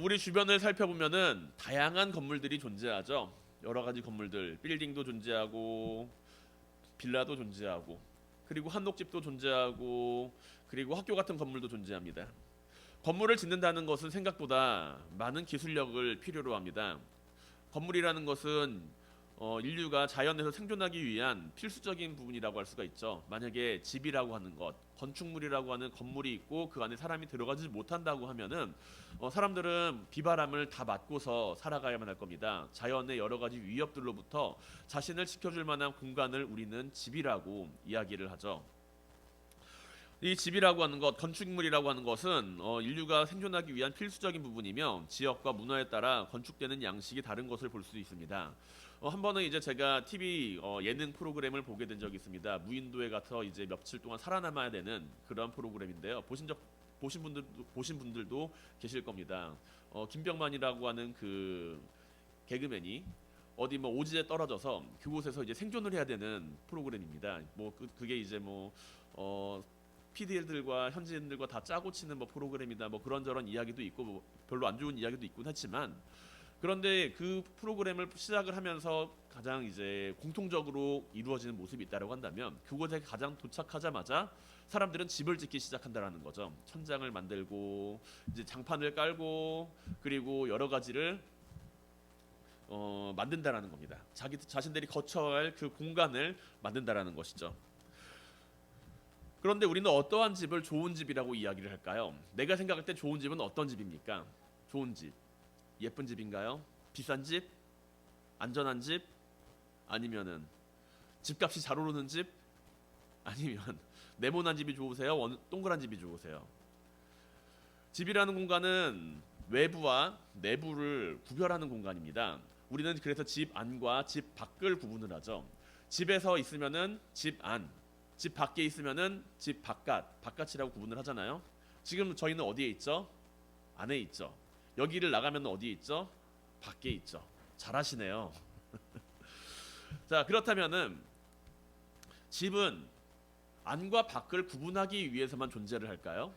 우리 주변을 살펴보면은 다양한 건물들이 존재하죠. 여러 가지 건물들, 빌딩도 존재하고 빌라도 존재하고 그리고 한옥집도 존재하고 그리고 학교 같은 건물도 존재합니다. 건물을 짓는다는 것은 생각보다 많은 기술력을 필요로 합니다. 건물이라는 것은 인류가 자연에서 생존하기 위한 필수적인 부분이라고 할 수가 있죠. 만약에 집이라고 하는 것, 건축물이라고 하는 건물이 있고 그 안에 사람이 들어가지 못한다고 하면은 사람들은 비바람을 다 맞고서 살아가야만 할 겁니다. 자연의 여러 가지 위협들로부터 자신을 지켜줄 만한 공간을 우리는 집이라고 이야기를 하죠. 이 집이라고 하는 것, 건축물이라고 하는 것은 인류가 생존하기 위한 필수적인 부분이며 지역과 문화에 따라 건축되는 양식이 다른 것을 볼 수 있습니다. 한 번은 이제 제가 TV 예능 프로그램을 보게 된 적이 있습니다. 무인도에 가서 이제 며칠 동안 살아남아야 되는 그런 프로그램인데요. 보신 분들도 계실 겁니다. 김병만이라고 하는 그 개그맨이 어디 뭐 오지에 떨어져서 그곳에서 이제 생존을 해야 되는 프로그램입니다. 뭐 그게 이제 PD들과 현지인들과 다 짜고 치는 뭐 프로그램이다 뭐 그런저런 이야기도 있고 뭐 별로 안 좋은 이야기도 있긴 했지만 그런데 그 프로그램을 시작을 하면서 가장 이제 공통적으로 이루어지는 모습이 있다고 한다면 그곳에 가장 도착하자마자 사람들은 집을 짓기 시작한다라는 거죠. 천장을 만들고 이제 장판을 깔고 그리고 여러 가지를 만든다라는 겁니다. 자신들이 거쳐야 할 그 공간을 만든다라는 것이죠. 그런데 우리는 어떠한 집을 좋은 집이라고 이야기를 할까요? 내가 생각할 때 좋은 집은 어떤 집입니까? 좋은 집. 예쁜 집인가요? 비싼 집? 안전한 집? 아니면은 집값이 잘 오르는 집? 아니면 네모난 집이 좋으세요? 동그란 집이 좋으세요? 집이라는 공간은 외부와 내부를 구별하는 공간입니다. 우리는 그래서 집 안과 집 밖을 구분을 하죠. 집에서 있으면은 집 안, 집 밖에 있으면은 집 바깥이라고 구분을 하잖아요. 지금 저희는 어디에 있죠? 안에 있죠. 여기를 나가면 어디에 있죠? 밖에 있죠. 잘하시네요. 자, 그렇다면은 집은 안과 밖을 구분하기 위해서만 존재를 할까요?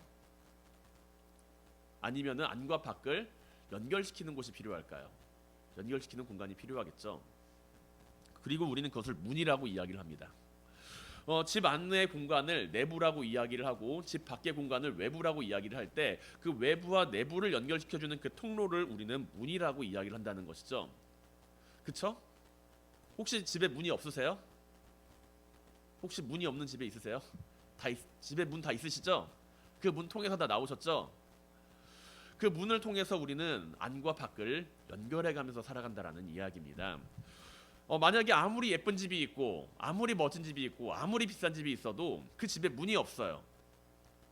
아니면은 안과 밖을 연결시키는 곳이 필요할까요? 연결시키는 공간이 필요하겠죠. 그리고 우리는 그것을 문이라고 이야기를 합니다. 집 안의 공간을 내부라고 이야기를 하고 집 밖의 공간을 외부라고 이야기를 할 때 그 외부와 내부를 연결시켜주는 그 통로를 우리는 문이라고 이야기를 한다는 것이죠. 그쵸? 혹시 집에 문이 없으세요? 혹시 문이 없는 집에 있으세요? 집에 문 다 있으시죠? 그 문 통해서 다 나오셨죠? 그 문을 통해서 우리는 안과 밖을 연결해가면서 살아간다라는 이야기입니다. 만약에 아무리 예쁜 집이 있고 아무리 멋진 집이 있고 아무리 비싼 집이 있어도 그 집에 문이 없어요.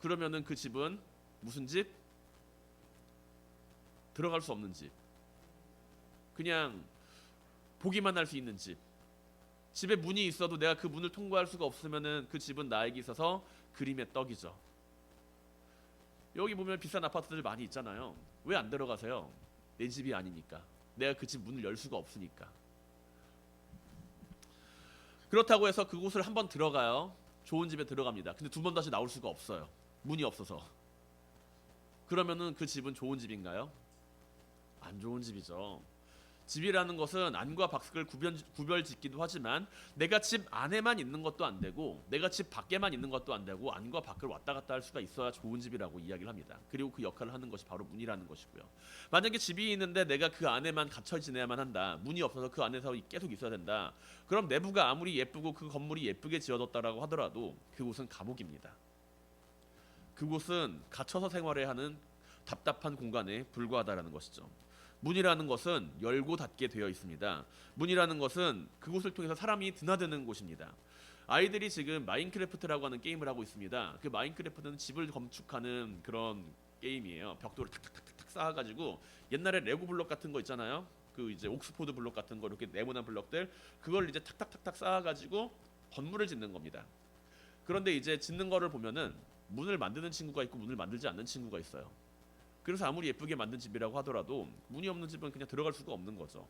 그러면은 그 집은 무슨 집? 들어갈 수 없는 집. 그냥 보기만 할 수 있는 집. 집에 문이 있어도 내가 그 문을 통과할 수가 없으면은 그 집은 나에게 있어서 그림의 떡이죠. 여기 보면 비싼 아파트들 많이 있잖아요. 왜 안 들어가세요? 내 집이 아니니까. 내가 그 집 문을 열 수가 없으니까. 그렇다고 해서 그곳을 한번 들어가요. 좋은 집에 들어갑니다. 근데 두 번 다시 나올 수가 없어요. 문이 없어서. 그러면은 그 집은 좋은 집인가요? 안 좋은 집이죠. 집이라는 것은 안과 밖을 구별짓기도 하지만 내가 집 안에만 있는 것도 안 되고 내가 집 밖에만 있는 것도 안 되고 안과 밖을 왔다 갔다 할 수가 있어야 좋은 집이라고 이야기를 합니다. 그리고 그 역할을 하는 것이 바로 문이라는 것이고요. 만약에 집이 있는데 내가 그 안에만 갇혀 지내야만 한다. 문이 없어서 그 안에서 계속 있어야 된다. 그럼 내부가 아무리 예쁘고 그 건물이 예쁘게 지어졌다라고 하더라도 그곳은 감옥입니다. 그곳은 갇혀서 생활해야 하는 답답한 공간에 불과하다라는 것이죠. 문이라는 것은 열고 닫게 되어 있습니다. 문이라는 것은 그곳을 통해서 사람이 드나드는 곳입니다. 아이들이 지금 마인크래프트라고 하는 게임을 하고 있습니다. 그 마인크래프트는 집을 건축하는 그런 게임이에요. 벽돌을 탁탁탁탁 쌓아가지고 옛날에 레고 블록 같은 거 있잖아요. 그 이제 옥스포드 블록 같은 거 이렇게 네모난 블록들 그걸 이제 탁탁탁탁 쌓아가지고 건물을 짓는 겁니다. 그런데 이제 짓는 거를 보면은 문을 만드는 친구가 있고 문을 만들지 않는 친구가 있어요. 그래서 아무리 예쁘게 만든 집이라고 하더라도 문이 없는 집은 그냥 들어갈 수가 없는 거죠.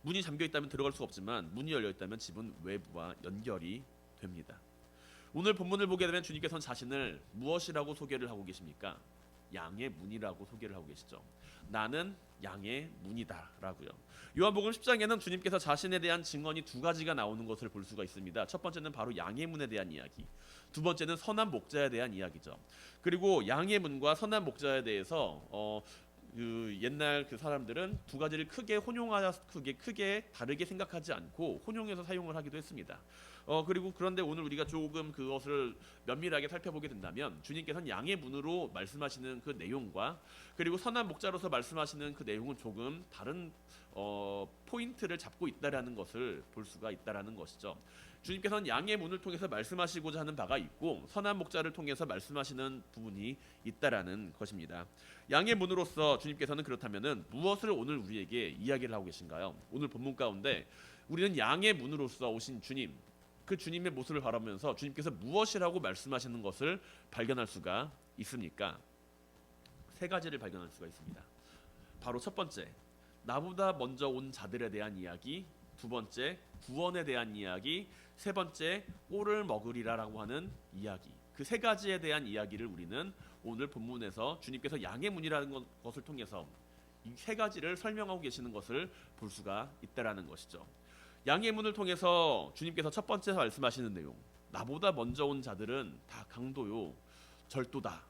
문이 잠겨 있다면 들어갈 수가 없지만 문이 열려 있다면 집은 외부와 연결이 됩니다. 오늘 본문을 보게 되면 주님께서는 자신을 무엇이라고 소개를 하고 계십니까? 양의 문이라고 소개를 하고 계시죠. 나는 양의 문이다라고요. 요한복음 10장에는 주님께서 자신에 대한 증언이 두 가지가 나오는 것을 볼 수가 있습니다. 첫 번째는 바로 양의 문에 대한 이야기, 두 번째는 선한 목자에 대한 이야기죠. 그리고 양의 문과 선한 목자에 대해서 그 옛날 그 사람들은 두 가지를 크게 크게 다르게 생각하지 않고 혼용해서 사용을 하기도 했습니다. 그리고 그런데 오늘 우리가 조금 그것을 면밀하게 살펴보게 된다면 주님께서는 양의 문으로 말씀하시는 그 내용과 그리고 선한 목자로서 말씀하시는 그 내용은 조금 다른 포인트를 잡고 있다라는 것을 볼 수가 있다라는 것이죠. 주님께서는 양의 문을 통해서 말씀하시고자 하는 바가 있고 선한 목자를 통해서 말씀하시는 부분이 있다라는 것입니다. 양의 문으로서 주님께서는 그렇다면은 무엇을 오늘 우리에게 이야기를 하고 계신가요? 오늘 본문 가운데 우리는 양의 문으로서 오신 주님, 그 주님의 모습을 바라보면서 주님께서 무엇이라고 말씀하시는 것을 발견할 수가 있습니까? 세 가지를 발견할 수가 있습니다. 바로 첫 번째, 나보다 먼저 온 자들에 대한 이야기, 두 번째, 구원에 대한 이야기, 세 번째, 꼴을 먹으리라라고 하는 이야기. 그 세 가지에 대한 이야기를 우리는 오늘 본문에서 주님께서 양의 문이라는 것을 통해서 이 세 가지를 설명하고 계시는 것을 볼 수가 있다라는 것이죠. 양의 문을 통해서 주님께서 첫 번째 말씀하시는 내용, 나보다 먼저 온 자들은 다 강도요, 절도다.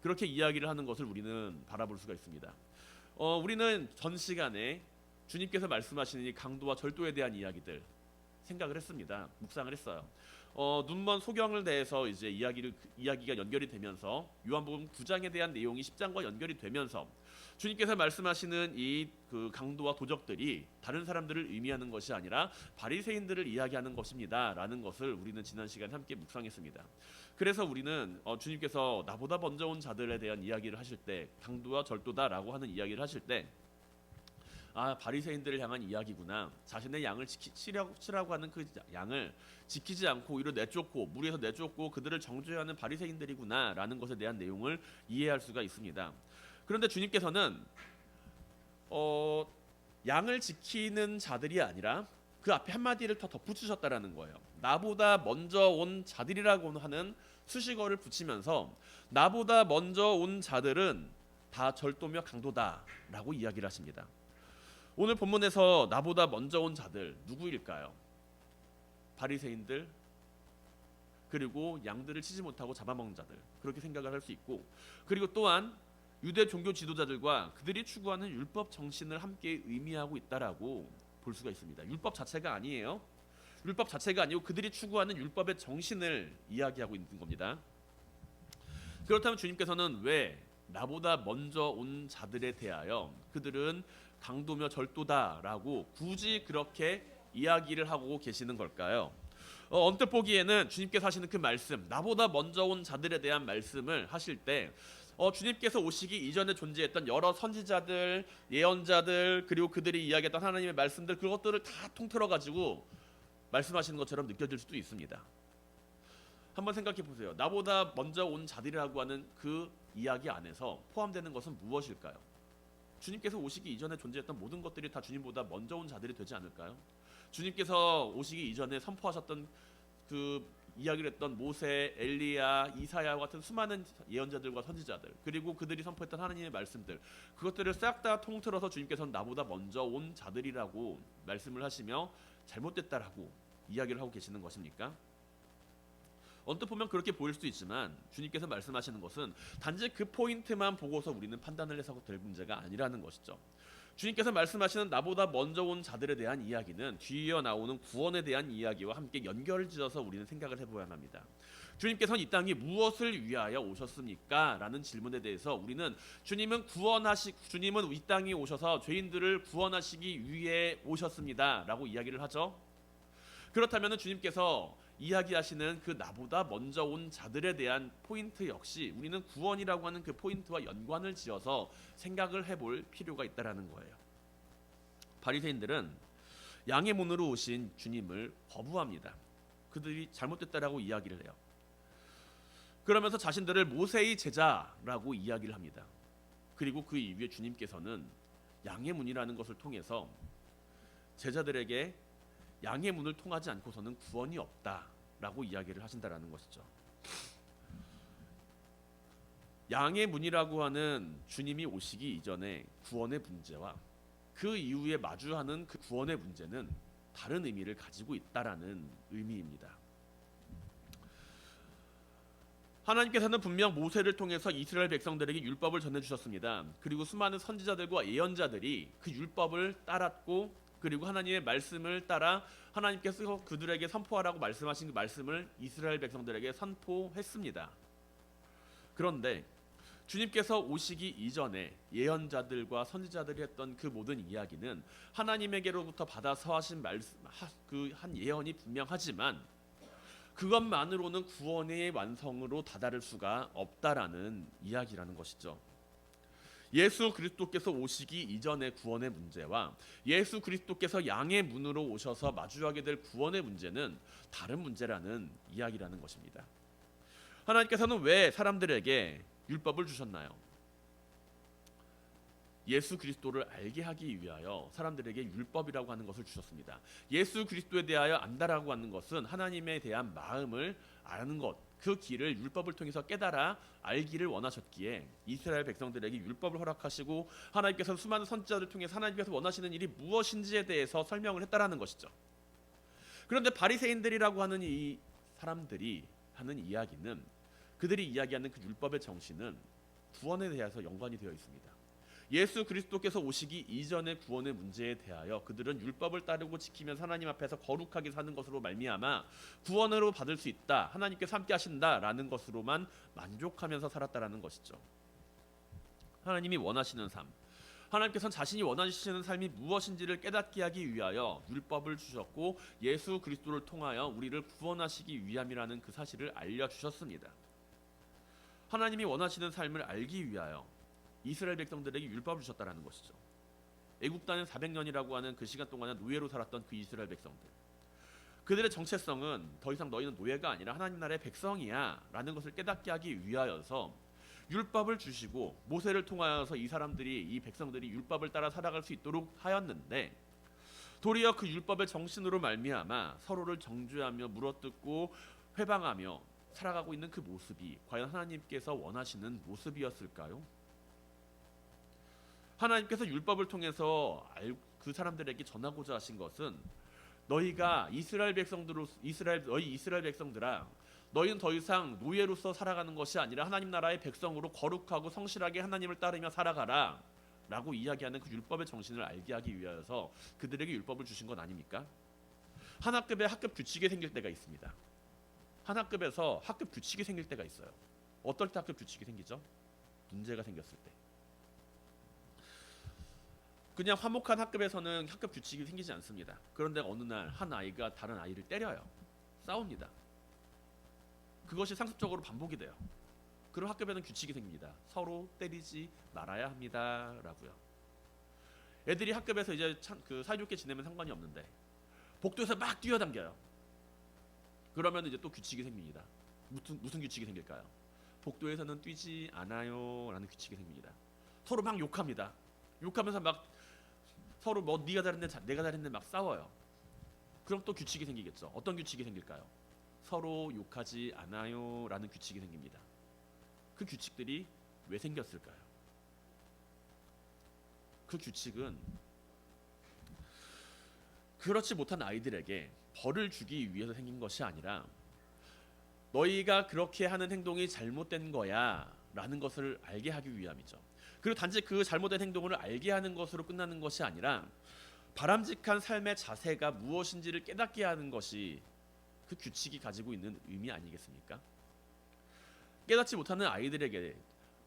그렇게 이야기를 하는 것을 우리는 바라볼 수가 있습니다. 우리는 전 시간에 주님께서 말씀하시는 이 강도와 절도에 대한 이야기들 생각을 했습니다. 묵상을 했어요. 눈먼 소경을 대해서 이제 이야기가 연결이 되면서 요한복음 9장에 대한 내용이 10장과 연결이 되면서 주님께서 말씀하시는 이 그 강도와 도적들이 다른 사람들을 의미하는 것이 아니라 바리새인들을 이야기하는 것입니다라는 것을 우리는 지난 시간에 함께 묵상했습니다. 그래서 우리는 주님께서 나보다 먼저 온 자들에 대한 이야기를 하실 때 강도와 절도다라고 하는 이야기를 하실 때 바리새인들을 향한 이야기구나. 자신의 양을 치라고 하는 그 양을 지키지 않고 오히려 내쫓고 무리에서 내쫓고 그들을 정죄하는 바리새인들이구나라는 것에 대한 내용을 이해할 수가 있습니다. 그런데 주님께서는 양을 지키는 자들이 아니라 그 앞에 한마디를 더 덧붙이셨다라는 거예요. 나보다 먼저 온 자들이라고 하는 수식어를 붙이면서 나보다 먼저 온 자들은 다 절도며 강도다라고 이야기를 하십니다. 오늘 본문에서 나보다 먼저 온 자들 누구일까요? 바리새인들, 그리고 양들을 치지 못하고 잡아먹는 자들, 그렇게 생각을 할 수 있고, 그리고 또한 유대 종교 지도자들과 그들이 추구하는 율법 정신을 함께 의미하고 있다라고 볼 수가 있습니다. 율법 자체가 아니에요. 율법 자체가 아니고 그들이 추구하는 율법의 정신을 이야기하고 있는 겁니다. 그렇다면 주님께서는 왜 나보다 먼저 온 자들에 대하여 그들은 강도며 절도다라고 굳이 그렇게 이야기를 하고 계시는 걸까요? 언뜻 보기에는 주님께서 하시는 그 말씀, 나보다 먼저 온 자들에 대한 말씀을 하실 때 주님께서 오시기 이전에 존재했던 여러 선지자들, 예언자들, 그리고 그들이 이야기했던 하나님의 말씀들, 그것들을 다 통틀어 가지고 말씀하시는 것처럼 느껴질 수도 있습니다. 한번 생각해 보세요. 나보다 먼저 온 자들이라고 하는 그 이야기 안에서 포함되는 것은 무엇일까요? 주님께서 오시기 이전에 존재했던 모든 것들이 다 주님보다 먼저 온 자들이 되지 않을까요? 주님께서 오시기 이전에 선포하셨던 그 이야기를 했던 모세, 엘리야, 이사야와 같은 수많은 예언자들과 선지자들, 그리고 그들이 선포했던 하나님의 말씀들, 그것들을 싹 다 통틀어서 주님께서는 나보다 먼저 온 자들이라고 말씀을 하시며 잘못됐다라고 이야기를 하고 계시는 것입니까? 언뜻 보면 그렇게 보일 수도 있지만 주님께서 말씀하시는 것은 단지 그 포인트만 보고서 우리는 판단을 해서 될 문제가 아니라는 것이죠. 주님께서 말씀하시는 나보다 먼저 온 자들에 대한 이야기는 뒤이어 나오는 구원에 대한 이야기와 함께 연결을 지어서 우리는 생각을 해봐야 합니다. 주님께서는 이 땅에 무엇을 위하여 오셨습니까? 라는 질문에 대해서 우리는 주님은 이 땅에 오셔서 죄인들을 구원하시기 위해 오셨습니다 라고 이야기를 하죠. 그렇다면 주님께서 이야기하시는 그 나보다 먼저 온 자들에 대한 포인트 역시 우리는 구원이라고 하는 그 포인트와 연관을 지어서 생각을 해볼 필요가 있다라는 거예요. 바리새인들은 양의 문으로 오신 주님을 거부합니다. 그들이 잘못됐다라고 이야기를 해요. 그러면서 자신들을 모세의 제자라고 이야기를 합니다. 그리고 그 이후에 주님께서는 양의 문이라는 것을 통해서 제자들에게 양의 문을 통하지 않고서는 구원이 없다라고 이야기를 하신다라는 것이죠. 양의 문이라고 하는 주님이 오시기 이전에 구원의 문제와 그 이후에 마주하는 그 구원의 문제는 다른 의미를 가지고 있다라는 의미입니다. 하나님께서는 분명 모세를 통해서 이스라엘 백성들에게 율법을 전해주셨습니다. 그리고 수많은 선지자들과 예언자들이 그 율법을 따랐고, 그리고 하나님의 말씀을 따라 하나님께서 그들에게 선포하라고 말씀하신 그 말씀을 이스라엘 백성들에게 선포했습니다. 그런데 주님께서 오시기 이전에 예언자들과 선지자들이 했던 그 모든 이야기는 하나님에게로부터 받아서 하신 말씀, 그 한 예언이 분명하지만 그것만으로는 구원의 완성으로 다다를 수가 없다라는 이야기라는 것이죠. 예수 그리스도께서 오시기 이전의 구원의 문제와 예수 그리스도께서 양의 문으로 오셔서 마주하게 될 구원의 문제는 다른 문제라는 이야기라는 것입니다. 하나님께서는 왜 사람들에게 율법을 주셨나요? 예수 그리스도를 알게 하기 위하여 사람들에게 율법이라고 하는 것을 주셨습니다. 예수 그리스도에 대하여 안다라고 하는 것은 하나님에 대한 마음을 아는 것, 그 길을 율법을 통해서 깨달아 알기를 원하셨기에 이스라엘 백성들에게 율법을 허락하시고 하나님께서 수많은 선지자를 통해서 하나님께서 원하시는 일이 무엇인지에 대해서 설명을 했다라는 것이죠. 그런데 바리새인들이라고 하는 이 사람들이 하는 이야기는, 그들이 이야기하는 그 율법의 정신은 구원에 대해서 연관이 되어 있습니다. 예수 그리스도께서 오시기 이전의 구원의 문제에 대하여 그들은 율법을 따르고 지키면서 하나님 앞에서 거룩하게 사는 것으로 말미암아 구원으로 받을 수 있다, 하나님께서 함께 하신다라는 것으로만 만족하면서 살았다라는 것이죠. 하나님이 원하시는 삶, 하나님께서는 자신이 원하시는 삶이 무엇인지를 깨닫게 하기 위하여 율법을 주셨고 예수 그리스도를 통하여 우리를 구원하시기 위함이라는 그 사실을 알려주셨습니다. 하나님이 원하시는 삶을 알기 위하여 이스라엘 백성들에게 율법을 주셨다라는 것이죠. 애굽 땅은 400년이라고 하는 그 시간 동안에 노예로 살았던 그 이스라엘 백성들, 그들의 정체성은 더 이상 너희는 노예가 아니라 하나님 나라의 백성이야 라는 것을 깨닫게 하기 위하여서 율법을 주시고 모세를 통하여서 이 사람들이, 이 백성들이 율법을 따라 살아갈 수 있도록 하였는데, 도리어 그 율법의 정신으로 말미암아 서로를 정죄하며 물어뜯고 회방하며 살아가고 있는 그 모습이 과연 하나님께서 원하시는 모습이었을까요? 하나님께서 율법을 통해서 그 사람들에게 전하고자 하신 것은, 너희가 이스라엘 백성들아, 너희는 더 이상 노예로서 살아가는 것이 아니라 하나님 나라의 백성으로 거룩하고 성실하게 하나님을 따르며 살아가라 라고 이야기하는 그 율법의 정신을 알게 하기 위하여서 그들에게 율법을 주신 것 아닙니까? 한 학급에 학급 규칙이 생길 때가 있습니다. 한 학급에서 학급 규칙이 생길 때가 있어요. 어떨 때 학급 규칙이 생기죠? 문제가 생겼을 때. 그냥 화목한 학급에서는 학급 규칙이 생기지 않습니다. 그런데 어느 날 한 아이가 다른 아이를 때려요. 싸웁니다. 그것이 상습적으로 반복이 돼요. 그럼 학급에는 규칙이 생깁니다. 서로 때리지 말아야 합니다 라고요. 애들이 학급에서 이제 그 사이좋게 지내면 상관이 없는데 복도에서 막 뛰어당겨요. 그러면 이제 또 규칙이 생깁니다. 무슨 규칙이 생길까요? 복도에서는 뛰지 않아요 라는 규칙이 생깁니다. 서로 막 욕합니다. 욕하면서 막 서로 뭐 네가 잘했네 내가 잘했네 막 싸워요. 그럼 또 규칙이 생기겠죠. 어떤 규칙이 생길까요? 서로 욕하지 않아요 라는 규칙이 생깁니다. 그 규칙들이 왜 생겼을까요? 그 규칙은 그렇지 못한 아이들에게 벌을 주기 위해서 생긴 것이 아니라 너희가 그렇게 하는 행동이 잘못된 거야 라는 것을 알게 하기 위함이죠. 그리고 단지 그 잘못된 행동을 알게 하는 것으로 끝나는 것이 아니라 바람직한 삶의 자세가 무엇인지를 깨닫게 하는 것이 그 규칙이 가지고 있는 의미 아니겠습니까? 깨닫지 못하는 아이들에게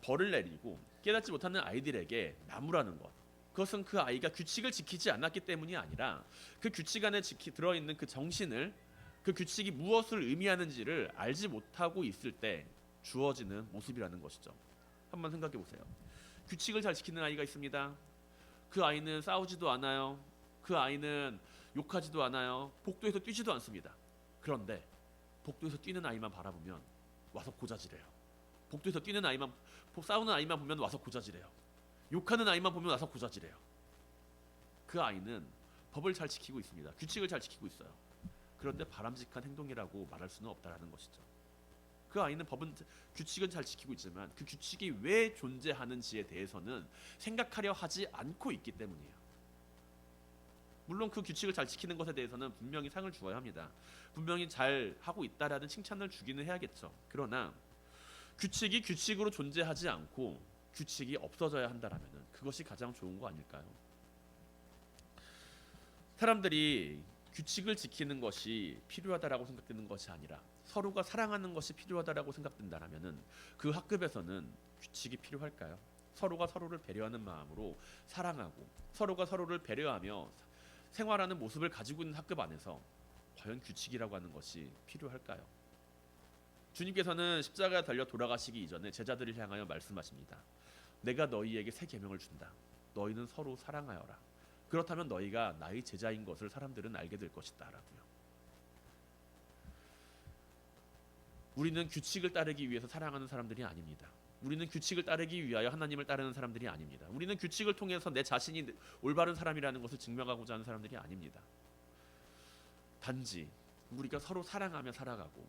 벌을 내리고 깨닫지 못하는 아이들에게 나무라는 것, 그것은 그 아이가 규칙을 지키지 않았기 때문이 아니라 그 규칙 안에 들어있는 그 정신을, 그 규칙이 무엇을 의미하는지를 알지 못하고 있을 때 주어지는 모습이라는 것이죠. 한번 생각해 보세요. 규칙을 잘 지키는 아이가 있습니다. 그 아이는 싸우지도 않아요. 그 아이는 욕하지도 않아요. 복도에서 뛰지도 않습니다. 그런데 복도에서 뛰는 아이만 바라보면 와서 고자질해요. 복도에서 뛰는 아이만, 싸우는 아이만 보면 와서 고자질해요. 욕하는 아이만 보면 와서 고자질해요. 그 아이는 법을 잘 지키고 있습니다. 규칙을 잘 지키고 있어요. 그런데 바람직한 행동이라고 말할 수는 없다라는 것이죠. 그 아이는 규칙은 잘 지키고 있지만 그 규칙이 왜 존재하는지에 대해서는 생각하려 하지 않고 있기 때문이에요. 물론 그 규칙을 잘 지키는 것에 대해서는 분명히 상을 주어야 합니다. 분명히 잘 하고 있다라는 칭찬을 주기는 해야겠죠. 그러나 규칙이 규칙으로 존재하지 않고 규칙이 없어져야 한다라면 그것이 가장 좋은 거 아닐까요? 사람들이 규칙을 지키는 것이 필요하다라고 생각되는 것이 아니라 서로가 사랑하는 것이 필요하다라고 생각된다라면은 그 학급에서는 규칙이 필요할까요? 서로가 서로를 배려하는 마음으로 사랑하고 서로가 서로를 배려하며 생활하는 모습을 가지고 있는 학급 안에서 과연 규칙이라고 하는 것이 필요할까요? 주님께서는 십자가에 달려 돌아가시기 이전에 제자들을 향하여 말씀하십니다. 내가 너희에게 새 계명을 준다. 너희는 서로 사랑하여라. 그렇다면 너희가 나의 제자인 것을 사람들은 알게 될 것이다 라고요. 우리는 규칙을 따르기 위해서 사랑하는 사람들이 아닙니다. 우리는 규칙을 따르기 위하여 하나님을 따르는 사람들이 아닙니다. 우리는 규칙을 통해서 내 자신이 올바른 사람이라는 것을 증명하고자 하는 사람들이 아닙니다. 단지 우리가 서로 사랑하며 살아가고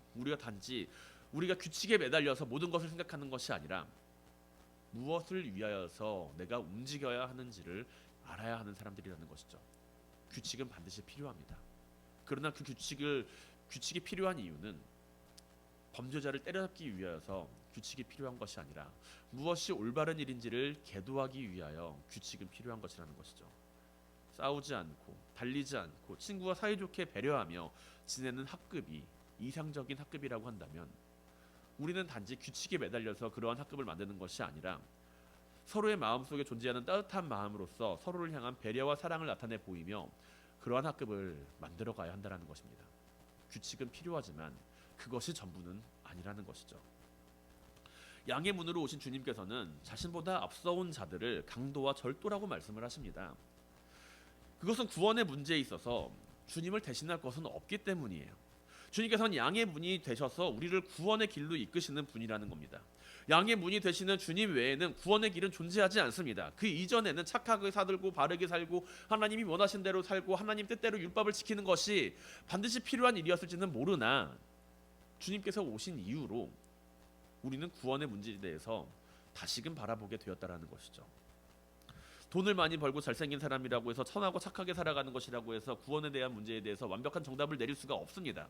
우리가 규칙에 매달려서 모든 것을 생각하는 것이 아니라 무엇을 위하여서 내가 움직여야 하는지를 알아야 하는 사람들이라는 것이죠. 규칙은 반드시 필요합니다. 그러나 그 규칙이 필요한 이유는 범죄자를 때려잡기 위하여서 규칙이 필요한 것이 아니라 무엇이 올바른 일인지를 계도하기 위하여 규칙은 필요한 것이라는 것이죠. 싸우지 않고 달리지 않고 친구와 사이좋게 배려하며 지내는 학급이 이상적인 학급이라고 한다면 우리는 단지 규칙에 매달려서 그러한 학급을 만드는 것이 아니라 서로의 마음속에 존재하는 따뜻한 마음으로서 서로를 향한 배려와 사랑을 나타내 보이며 그러한 학급을 만들어 가야 한다는 것입니다. 규칙은 필요하지만 그것이 전부는 아니라는 것이죠. 양의 문으로 오신 주님께서는 자신보다 앞서온 자들을 강도와 절도라고 말씀을 하십니다. 그것은 구원의 문제에 있어서 주님을 대신할 것은 없기 때문이에요. 주님께서는 양의 문이 되셔서 우리를 구원의 길로 이끄시는 분이라는 겁니다. 양의 문이 되시는 주님 외에는 구원의 길은 존재하지 않습니다. 그 이전에는 착하게 살고 바르게 살고 하나님이 원하신 대로 살고 하나님 뜻대로 율법을 지키는 것이 반드시 필요한 일이었을지는 모르나 주님께서 오신 이후로 우리는 구원의 문제에 대해서 다시금 바라보게 되었다라는 것이죠. 돈을 많이 벌고 잘생긴 사람이라고 해서 선하고 착하게 살아가는 것이라고 해서 구원에 대한 문제에 대해서 완벽한 정답을 내릴 수가 없습니다.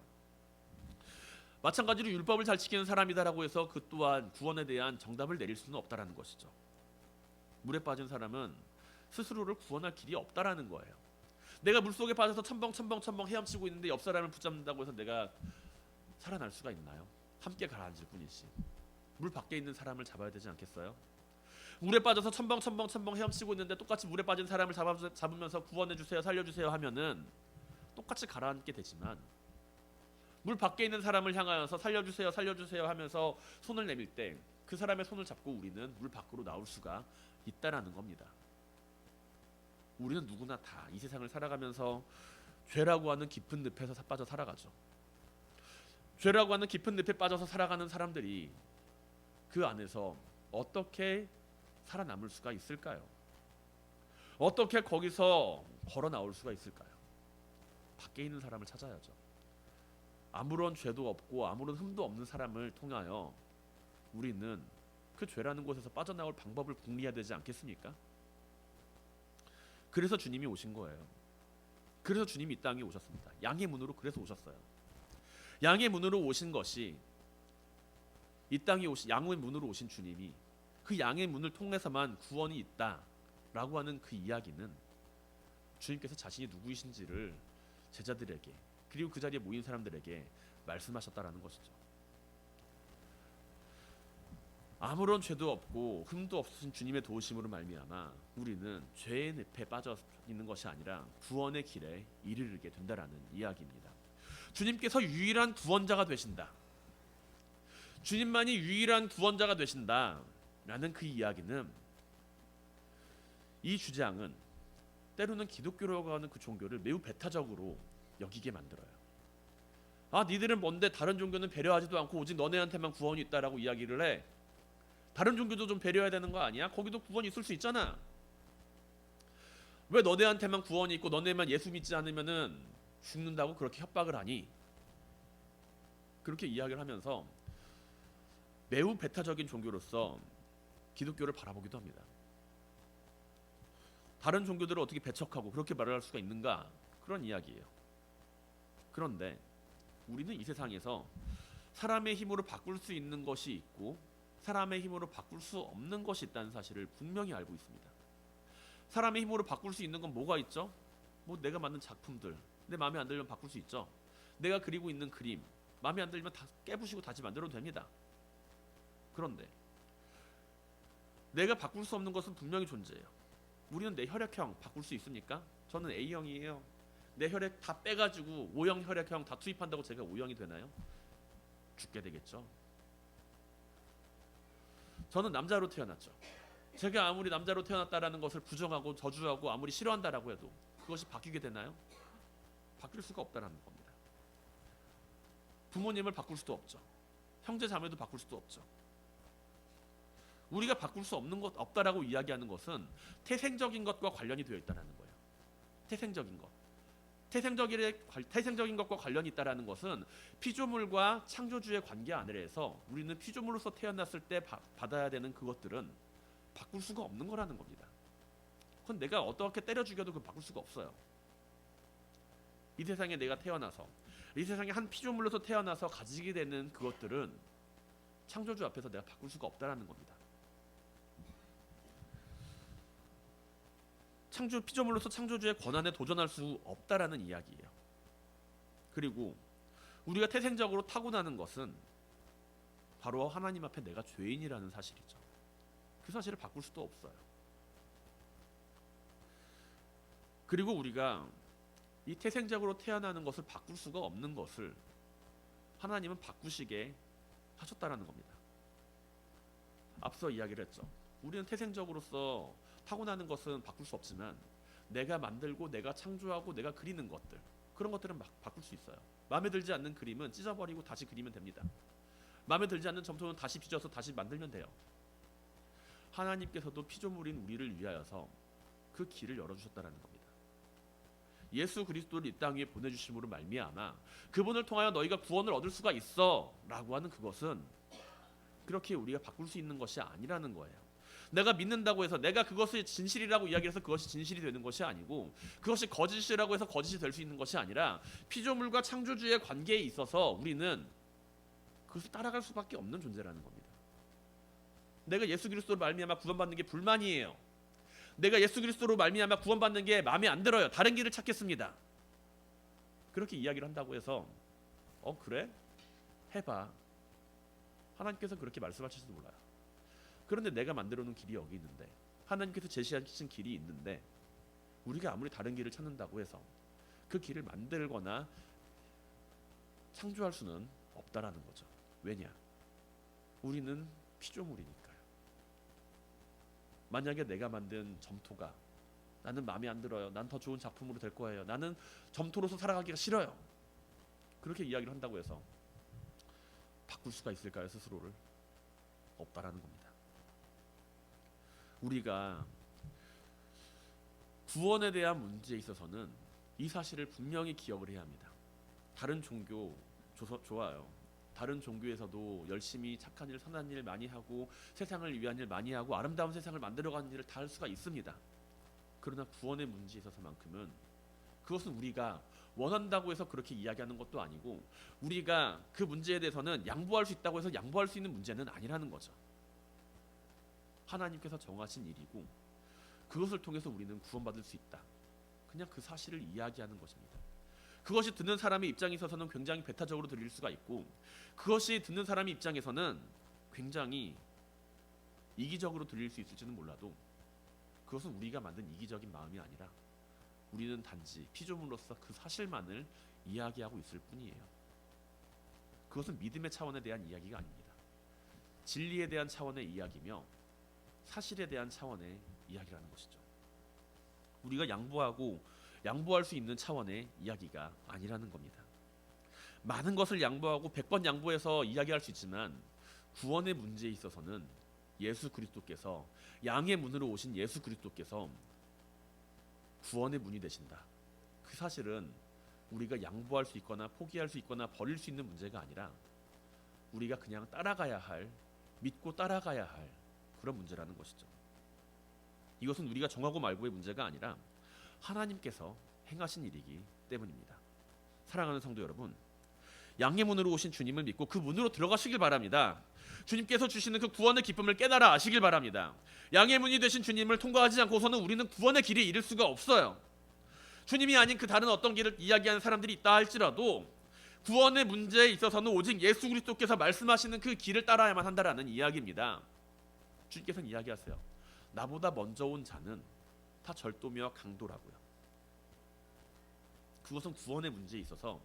마찬가지로 율법을 잘 지키는 사람이다라고 해서 그 또한 구원에 대한 정답을 내릴 수는 없다라는 것이죠. 물에 빠진 사람은 스스로를 구원할 길이 없다라는 거예요. 내가 물속에 빠져서 첨벙 헤엄치고 있는데 옆 사람을 붙잡는다고 해서 내가 살아날 수가 있나요? 함께 가라앉을 뿐이지. 물 밖에 있는 사람을 잡아야 되지 않겠어요? 물에 빠져서 첨벙 헤엄치고 있는데 똑같이 물에 빠진 사람을 잡으면서 구원해 주세요, 살려 주세요 하면은 똑같이 가라앉게 되지만 물 밖에 있는 사람을 향하여서 살려 주세요 하면서 손을 내밀 때 그 사람의 손을 잡고 우리는 물 밖으로 나올 수가 있다라는 겁니다. 우리는 누구나 다 이 세상을 살아가면서 죄라고 하는 깊은 늪에서 빠져 살아가죠. 죄라고 하는 깊은 늪에 빠져서 살아가는 사람들이 그 안에서 어떻게 살아남을 수가 있을까요? 어떻게 거기서 걸어 나올 수가 있을까요? 밖에 있는 사람을 찾아야죠. 아무런 죄도 없고 아무런 흠도 없는 사람을 통하여 우리는 그 죄라는 곳에서 빠져나올 방법을 궁리해야 되지 않겠습니까? 그래서 주님이 오신 거예요. 그래서 주님이 이 땅에 오셨습니다. 양의 문으로 그래서 오셨어요. 양의 문으로 오신 것이 이 땅에 양의 문으로 오신 주님이 그 양의 문을 통해서만 구원이 있다라고 하는 그 이야기는 주님께서 자신이 누구이신지를 제자들에게 그리고 그 자리에 모인 사람들에게 말씀하셨다라는 것이죠. 아무런 죄도 없고 흠도 없으신 주님의 도우심으로 말미암아 우리는 죄의 늪에 빠져 있는 것이 아니라 구원의 길에 이르게 된다라는 이야기입니다. 주님께서 유일한 구원자가 되신다. 주님만이 유일한 구원자가 되신다라는 그 이야기는 이 주장은 때로는 기독교라고 하는 그 종교를 매우 배타적으로 여기게 만들어요. 니들은 뭔데 다른 종교는 배려하지도 않고 오직 너네한테만 구원이 있다라고 이야기를 해. 다른 종교도 좀 배려해야 되는 거 아니야? 거기도 구원이 있을 수 있잖아. 왜 너네한테만 구원이 있고 너네만 예수 믿지 않으면은 죽는다고 그렇게 협박을 하니? 그렇게 이야기를 하면서 매우 배타적인 종교로서 기독교를 바라보기도 합니다. 다른 종교들을 어떻게 배척하고 그렇게 말을 할 수가 있는가? 그런 이야기예요. 그런데 우리는 이 세상에서 사람의 힘으로 바꿀 수 있는 것이 있고 사람의 힘으로 바꿀 수 없는 것이 있다는 사실을 분명히 알고 있습니다. 사람의 힘으로 바꿀 수 있는 건 뭐가 있죠? 뭐 내가 만든 작품들, 내 마음에 안 들면 바꿀 수 있죠. 내가 그리고 있는 그림, 마음에 안 들면 다 깨부시고 다시 만들어도 됩니다. 그런데 내가 바꿀 수 없는 것은 분명히 존재해요. 우리는 내 혈액형 바꿀 수 있습니까? 저는 A형이에요. 내 혈액 다 빼가지고 O형 혈액형 다 투입한다고 제가 O형이 되나요? 죽게 되겠죠. 저는 남자로 태어났죠. 제가 아무리 남자로 태어났다라는 것을 부정하고 저주하고 아무리 싫어한다라고 해도 그것이 바뀌게 되나요? 바뀔 수가 없다라는 겁니다. 부모님을 바꿀 수도 없죠. 형제 자매도 바꿀 수도 없죠. 우리가 바꿀 수 없는 것 없다라고 이야기하는 것은 태생적인 것과 관련이 되어 있다는 거예요. 태생적인 것. 태생적인 것과 관련이 있다라는 것은 피조물과 창조주의 관계 안에서 우리는 피조물로서 태어났을 때 받아야 되는 그것들은 바꿀 수가 없는 거라는 겁니다. 그건 내가 어떻게 때려 죽여도 그걸 바꿀 수가 없어요. 이 세상에 내가 태어나서 이 세상에 한 피조물로서 태어나서 가지게 되는 그것들은 창조주 앞에서 내가 바꿀 수가 없다라는 겁니다. 피조물로서 창조주의 권한에 도전할 수 없다라는 이야기예요. 그리고 우리가 태생적으로 타고나는 것은 바로 하나님 앞에 내가 죄인이라는 사실이죠. 그 사실을 바꿀 수도 없어요. 그리고 우리가 이 태생적으로 태어나는 것을 바꿀 수가 없는 것을 하나님은 바꾸시게 하셨다라는 겁니다. 앞서 이야기를 했죠. 우리는 태생적으로서 타고나는 것은 바꿀 수 없지만 내가 만들고 내가 창조하고 내가 그리는 것들, 그런 것들은 바꿀 수 있어요. 마음에 들지 않는 그림은 찢어버리고 다시 그리면 됩니다. 마음에 들지 않는 점토는 다시 빚어서 다시 만들면 돼요. 하나님께서도 피조물인 우리를 위하여서 그 길을 열어주셨다는 겁니다. 예수 그리스도를 이 땅 위에 보내주심으로 말미암아 그분을 통하여 너희가 구원을 얻을 수가 있어 라고 하는 그것은 그렇게 우리가 바꿀 수 있는 것이 아니라는 거예요. 내가 믿는다고 해서 내가 그것을 진실이라고 이야기해서 그것이 진실이 되는 것이 아니고 그것이 거짓이라고 해서 거짓이 될 수 있는 것이 아니라 피조물과 창조주의 관계에 있어서 우리는 그것을 따라갈 수밖에 없는 존재라는 겁니다. 내가 예수 그리스도로 말미암아 구원받는 게 불만이에요. 내가 예수 그리스도로 말미암아 구원받는 게 마음에 안 들어요. 다른 길을 찾겠습니다. 그렇게 이야기를 한다고 해서 그래? 해봐. 하나님께서 그렇게 말씀하실지도 몰라요. 그런데 내가 만들어 놓은 길이 여기 있는데 하나님께서 제시하신 길이 있는데 우리가 아무리 다른 길을 찾는다고 해서 그 길을 만들거나 창조할 수는 없다라는 거죠. 왜냐? 우리는 피조물이니까요. 만약에 내가 만든 점토가 나는 마음에 안 들어요. 난 더 좋은 작품으로 될 거예요. 나는 점토로서 살아가기가 싫어요. 그렇게 이야기를 한다고 해서 바꿀 수가 있을까요? 스스로를? 없다라는 겁니다. 우리가 구원에 대한 문제에 있어서는 이 사실을 분명히 기억을 해야 합니다. 다른 종교 좋아요. 다른 종교에서도 열심히 착한 일, 선한 일 많이 하고 세상을 위한 일 많이 하고 아름다운 세상을 만들어가는 일을 다 할 수가 있습니다. 그러나 구원의 문제에 있어서만큼은 그것은 우리가 원한다고 해서 그렇게 이야기하는 것도 아니고 우리가 그 문제에 대해서는 양보할 수 있다고 해서 양보할 수 있는 문제는 아니라는 거죠. 하나님께서 정하신 일이고 그것을 통해서 우리는 구원받을 수 있다. 그냥 그 사실을 이야기하는 것입니다. 그것이 듣는 사람의 입장에 있어서는 굉장히 배타적으로 들릴 수가 있고 그것이 듣는 사람의 입장에서는 굉장히 이기적으로 들릴 수 있을지는 몰라도 그것은 우리가 만든 이기적인 마음이 아니라 우리는 단지 피조물로서 그 사실만을 이야기하고 있을 뿐이에요. 그것은 믿음의 차원에 대한 이야기가 아닙니다. 진리에 대한 차원의 이야기며 사실에 대한 차원의 이야기라는 것이죠. 우리가 양보할 수 있는 차원의 이야기가 아니라는 겁니다. 많은 것을 양보하고 100번 양보해서 이야기할 수 있지만 구원의 문제에 있어서는 예수 그리스도께서 양의 문으로 오신 예수 그리스도께서 구원의 문이 되신다. 그 사실은 우리가 양보할 수 있거나 포기할 수 있거나 버릴 수 있는 문제가 아니라 우리가 그냥 따라가야 할 믿고 따라가야 할 그런 문제라는 것이죠. 이것은 우리가 정하고 말고의 문제가 아니라 하나님께서 행하신 일이기 때문입니다. 사랑하는 성도 여러분, 양의 문으로 오신 주님을 믿고 그 문으로 들어가시길 바랍니다. 주님께서 주시는 그 구원의 기쁨을 깨달아 아시길 바랍니다. 양의 문이 되신 주님을 통과하지 않고서는 우리는 구원의 길에 이를 수가 없어요. 주님이 아닌 그 다른 어떤 길을 이야기하는 사람들이 있다 할지라도 구원의 문제에 있어서는 오직 예수 그리스도께서 말씀하시는 그 길을 따라야만 한다라는 이야기입니다. 주님께서는 이야기하세요. 나보다 먼저 온 자는 다 절도며 강도라고요. 그것은 구원의 문제에 있어서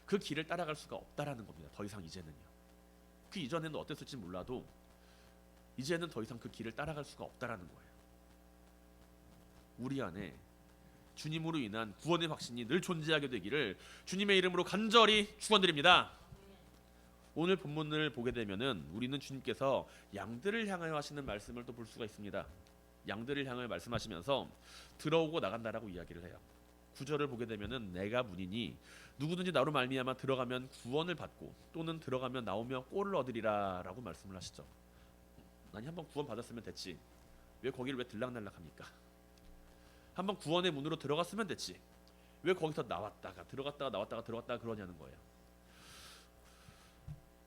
그 길을 따라갈 수가 없다라는 겁니다. 더 이상 이제는요. 그 이전에는 어땠을지 몰라도 이제는 더 이상 그 길을 따라갈 수가 없다라는 거예요. 우리 안에 주님으로 인한 구원의 확신이 늘 존재하게 되기를 주님의 이름으로 간절히 축원드립니다. 오늘 본문을 보게 되면은 우리는 주님께서 양들을 향하여 하시는 말씀을 또 볼 수가 있습니다. 양들을 향하여 말씀하시면서 들어오고 나간다라고 이야기를 해요. 9절을 보게 되면은 내가 문이니 누구든지 나로 말미암아 들어가면 구원을 받고 또는 들어가면 나오며 꼴을 얻으리라라고 말씀을 하시죠. 아니 한번 구원 받았으면 됐지. 왜 거기를 왜 들락날락합니까? 한번 구원의 문으로 들어갔으면 됐지. 왜 거기서 나왔다가 들어갔다가 나왔다가 들어갔다가 그러냐는 거예요.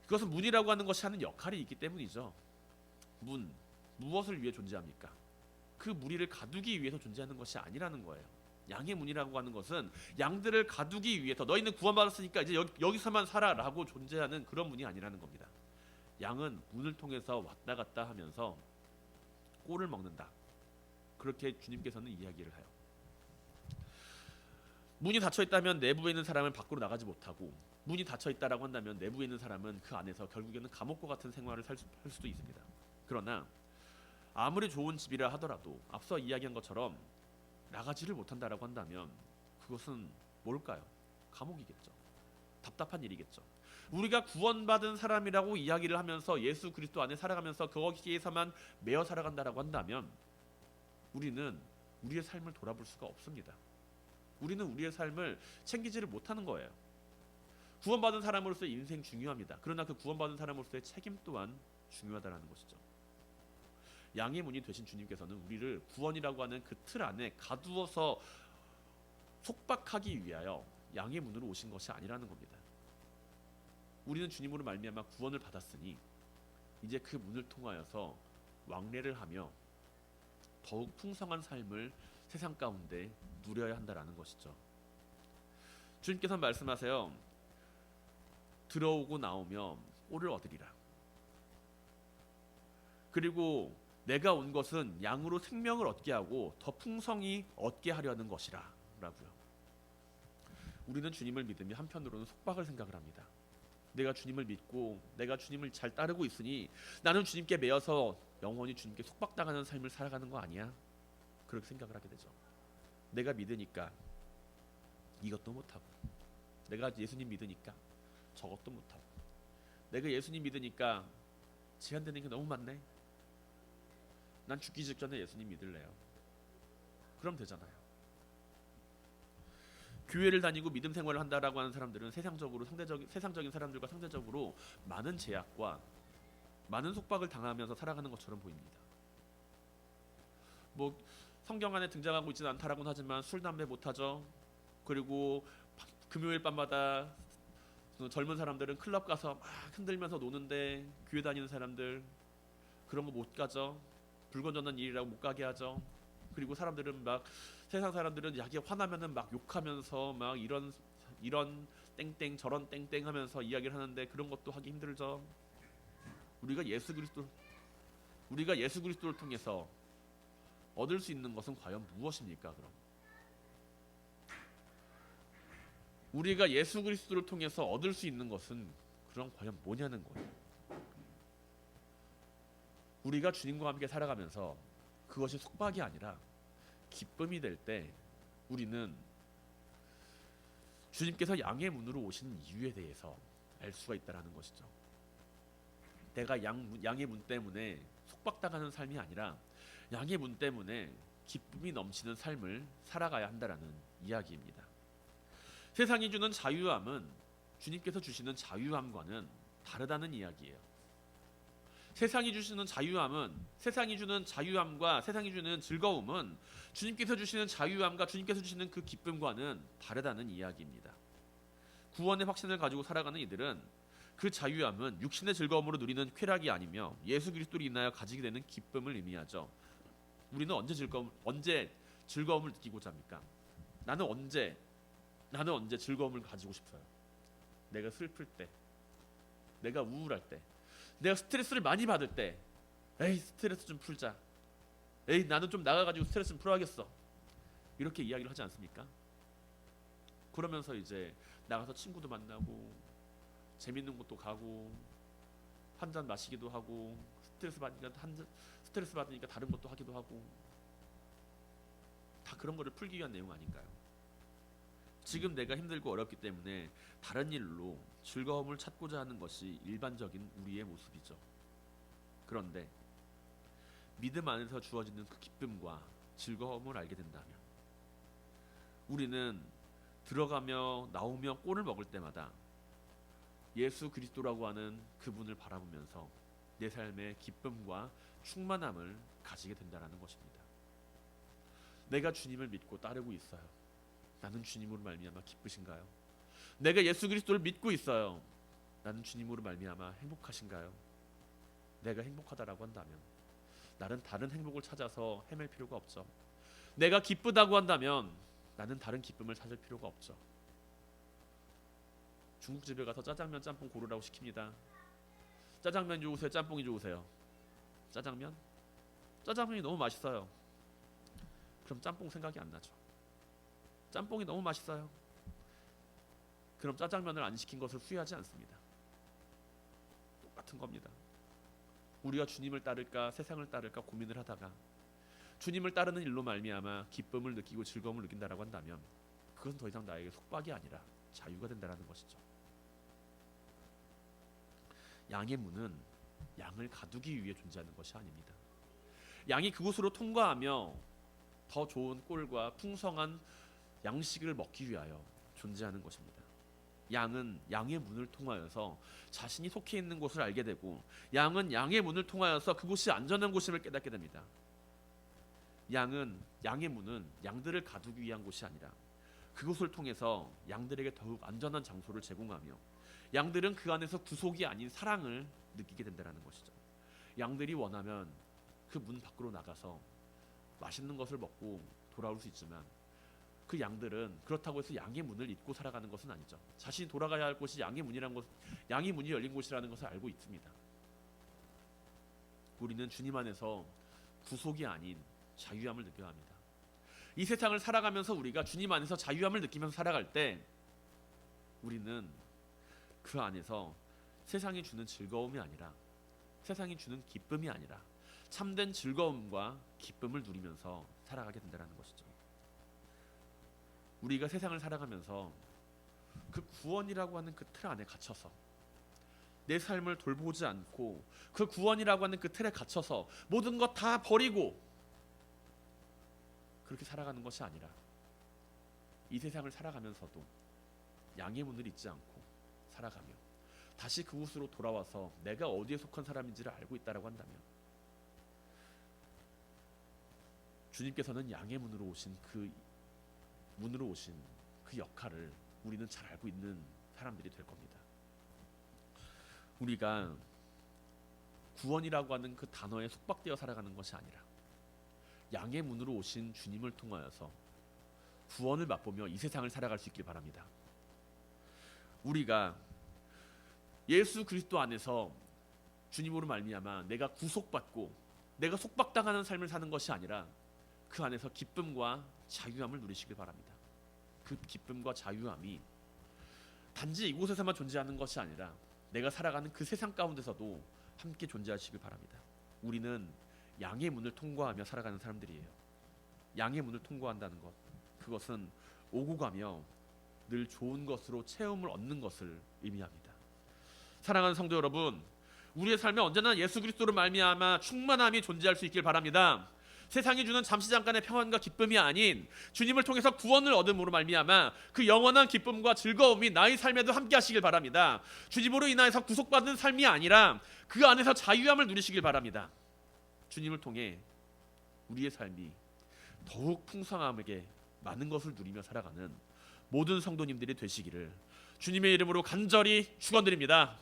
그것은 문이라고 하는 것이 하는 역할이 있기 때문이죠. 문, 무엇을 위해 존재합니까? 그 무리를 가두기 위해서 존재하는 것이 아니라는 거예요. 양의 문이라고 하는 것은 양들을 가두기 위해서 너희는 구원받았으니까 이제 여기서만 살아라고 존재하는 그런 문이 아니라는 겁니다. 양은 문을 통해서 왔다 갔다 하면서 꼴을 먹는다. 그렇게 주님께서는 이야기를 해요. 문이 닫혀 있다면 내부에 있는 사람은 밖으로 나가지 못하고 문이 닫혀 있다라고 한다면 내부에 있는 사람은 그 안에서 결국에는 감옥과 같은 생활을 할 수도 있습니다. 그러나 아무리 좋은 집이라 하더라도 앞서 이야기한 것처럼 나가지를 못한다라고 한다면 그것은 뭘까요? 감옥이겠죠. 답답한 일이겠죠. 우리가 구원받은 사람이라고 이야기를 하면서 예수 그리스도 안에 살아가면서 거기에서만 매어 살아간다라고 한다면 우리는 우리의 삶을 돌아볼 수가 없습니다. 우리는 우리의 삶을 챙기지를 못하는 거예요. 구원받은 사람으로서의 인생 중요합니다. 그러나 그 구원받은 사람으로서의 책임 또한 중요하다는 것이죠. 양의 문이 되신 주님께서는 우리를 구원이라고 하는 그 틀 안에 가두어서 속박하기 위하여 양의 문으로 오신 것이 아니라는 겁니다. 우리는 주님으로 말미암아 구원을 받았으니 이제 그 문을 통하여서 왕래를 하며 더욱 풍성한 삶을 세상 가운데 누려야 한다라는 것이죠. 주님께서 말씀하세요. 들어오고 나오며 꼴을 얻으리라. 그리고 내가 온 것은 양으로 생명을 얻게 하고 더 풍성히 얻게 하려는 것이라 라고요. 우리는 주님을 믿으며 한편으로는 속박을 생각을 합니다. 내가 주님을 믿고 내가 주님을 잘 따르고 있으니 나는 주님께 매여서 영원히 주님께 속박당하는 삶을 살아가는 거 아니야? 그렇게 생각을 하게 되죠. 내가 믿으니까 이것도 못하고 내가 예수님 믿으니까 저것도 못하고 내가 예수님 믿으니까 제한되는 게 너무 많네. 난 죽기 직전에 예수님 믿을래요. 그럼 되잖아요. 교회를 다니고 믿음 생활을 한다라고 하는 사람들은 세상적인 사람들과 상대적으로 많은 제약과 많은 속박을 당하면서 살아가는 것처럼 보입니다. 뭐 성경 안에 등장하고 있지는 않다라고는 하지만 술, 담배 못하죠. 그리고 금요일 밤마다 젊은 사람들은 클럽 가서 막 흔들면서 노는데 교회 다니는 사람들 그런 거 못 가죠. 불건전한 일이라고 못 가게 하죠. 그리고 사람들은 막 세상 사람들은 야기에 화나면은 막 욕하면서 막 이런 땡땡 저런 땡땡 하면서 이야기를 하는데 그런 것도 하기 힘들죠. 우리가 예수 그리스도를 통해서 얻을 수 있는 것은 과연 무엇입니까? 그럼 우리가 예수 그리스도를 통해서 얻을 수 있는 것은 그럼 과연 뭐냐는 거예요. 우리가 주님과 함께 살아가면서 그것이 속박이 아니라 기쁨이 될 때 우리는 주님께서 양의 문으로 오시는 이유에 대해서 알 수가 있다는 것이죠. 내가 양의 문 때문에 속박당하는 삶이 아니라 양의 문 때문에 기쁨이 넘치는 삶을 살아가야 한다는 이야기입니다. 세상이 주는 자유함은 주님께서 주시는 자유함과는 다르다는 이야기예요. 세상이 주시는 자유함은, 세상이 주는 자유함과 세상이 주는 즐거움은 주님께서 주시는 자유함과 주님께서 주시는 그 기쁨과는 다르다는 이야기입니다. 구원의 확신을 가지고 살아가는 이들은 그 자유함은 육신의 즐거움으로 누리는 쾌락이 아니며 예수 그리스도로 인하여 가지게 되는 기쁨을 의미하죠. 우리는 언제 즐거움을 느끼고자 합니까? 나는 언제 즐거움을 가지고 싶어요? 내가 슬플 때, 내가 우울할 때, 내가 스트레스를 많이 받을 때, 에이 스트레스 좀 풀자, 에이 나는 좀 나가가지고 스트레스 좀 풀어야겠어, 이렇게 이야기를 하지 않습니까? 그러면서 이제 나가서 친구도 만나고 재밌는 곳도 가고 한 잔 마시기도 하고 스트레스 받으니까 다른 것도 하기도 하고, 다 그런 거를 풀기 위한 내용 아닌가요? 지금 내가 힘들고 어렵기 때문에 다른 일로 즐거움을 찾고자 하는 것이 일반적인 우리의 모습이죠. 그런데 믿음 안에서 주어지는 그 기쁨과 즐거움을 알게 된다면 우리는 들어가며 나오며 꼴을 먹을 때마다 예수 그리스도라고 하는 그분을 바라보면서 내 삶의 기쁨과 충만함을 가지게 된다는 것입니다. 내가 주님을 믿고 따르고 있어요. 나는 주님으로 말미암아 기쁘신가요? 내가 예수 그리스도를 믿고 있어요. 나는 주님으로 말미암아 행복하신가요? 내가 행복하다라고 한다면 나는 다른 행복을 찾아서 헤맬 필요가 없죠. 내가 기쁘다고 한다면 나는 다른 기쁨을 찾을 필요가 없죠. 중국집에 가서 짜장면, 짬뽕 고르라고 시킵니다. 짜장면 좋으세요? 짬뽕이 좋으세요? 짜장면? 짜장면이 너무 맛있어요. 그럼 짬뽕 생각이 안 나죠. 짬뽕이 너무 맛있어요. 그럼 짜장면을 안 시킨 것을 후회하지 않습니다. 똑같은 겁니다. 우리가 주님을 따를까 세상을 따를까 고민을 하다가 주님을 따르는 일로 말미암아 기쁨을 느끼고 즐거움을 느낀다라고 한다면 그것은 더 이상 나에게 속박이 아니라 자유가 된다라는 것이죠. 양의 문은 양을 가두기 위해 존재하는 것이 아닙니다. 양이 그곳으로 통과하며 더 좋은 꼴과 풍성한 양식을 먹기 위하여 존재하는 것입니다. 양은 양의 문을 통하여서 자신이 속해 있는 곳을 알게 되고, 양은 양의 문을 통하여서 그곳이 안전한 곳임을 깨닫게 됩니다. 양의 문은 양들을 가두기 위한 곳이 아니라 그곳을 통해서 양들에게 더욱 안전한 장소를 제공하며 양들은 그 안에서 구속이 아닌 사랑을 느끼게 된다는 것이죠. 양들이 원하면 그 문 밖으로 나가서 맛있는 것을 먹고 돌아올 수 있지만 그 양들은 그렇다고 해서 양의 문을 잇고 살아가는 것은 아니죠. 자신이 돌아가야 할 곳이 양의 문이 열린 곳이라는 것을 알고 있습니다. 우리는 주님 안에서 구속이 아닌 자유함을 느껴야 합니다. 이 세상을 살아가면서 우리가 주님 안에서 자유함을 느끼면서 살아갈 때 우리는 그 안에서 세상이 주는 즐거움이 아니라, 세상이 주는 기쁨이 아니라 참된 즐거움과 기쁨을 누리면서 살아가게 된다는 것이죠. 우리가 세상을 살아가면서 그 구원이라고 하는 그 틀 안에 갇혀서 내 삶을 돌보지 않고 그 구원이라고 하는 그 틀에 갇혀서 모든 것 다 버리고 그렇게 살아가는 것이 아니라 이 세상을 살아가면서도 양의 문을 잇지 않고 살아가며 다시 그곳으로 돌아와서 내가 어디에 속한 사람인지를 알고 있다라고 한다면 주님께서는 양의 문으로 오신 그 역할을 우리는 잘 알고 있는 사람들이 될 겁니다. 우리가 구원이라고 하는 그 단어에 속박되어 살아가는 것이 아니라 양의 문으로 오신 주님을 통하여서 구원을 맛보며 이 세상을 살아갈 수 있길 바랍니다. 우리가 예수 그리스도 안에서 주님으로 말미암아 내가 구속받고 내가 속박당하는 삶을 사는 것이 아니라 그 안에서 기쁨과 자유함을 누리시길 바랍니다. 그 기쁨과 자유함이 단지 이곳에서만 존재하는 것이 아니라 내가 살아가는 그 세상 가운데서도 함께 존재하시길 바랍니다. 우리는 양의 문을 통과하며 살아가는 사람들이에요. 양의 문을 통과한다는 것, 그것은 오고 가며 늘 좋은 것으로 체험을 얻는 것을 의미합니다. 사랑하는 성도 여러분, 우리의 삶에 언제나 예수 그리스도로 말미암아 충만함이 존재할 수 있길 바랍니다. 세상이 주는 잠시 잠깐의 평안과 기쁨이 아닌 주님을 통해서 구원을 얻음으로 말미암아 그 영원한 기쁨과 즐거움이 나의 삶에도 함께 하시길 바랍니다. 주님으로 인하여서 구속받는 삶이 아니라 그 안에서 자유함을 누리시길 바랍니다. 주님을 통해 우리의 삶이 더욱 풍성함에게 많은 것을 누리며 살아가는 모든 성도님들이 되시기를 주님의 이름으로 간절히 축원드립니다.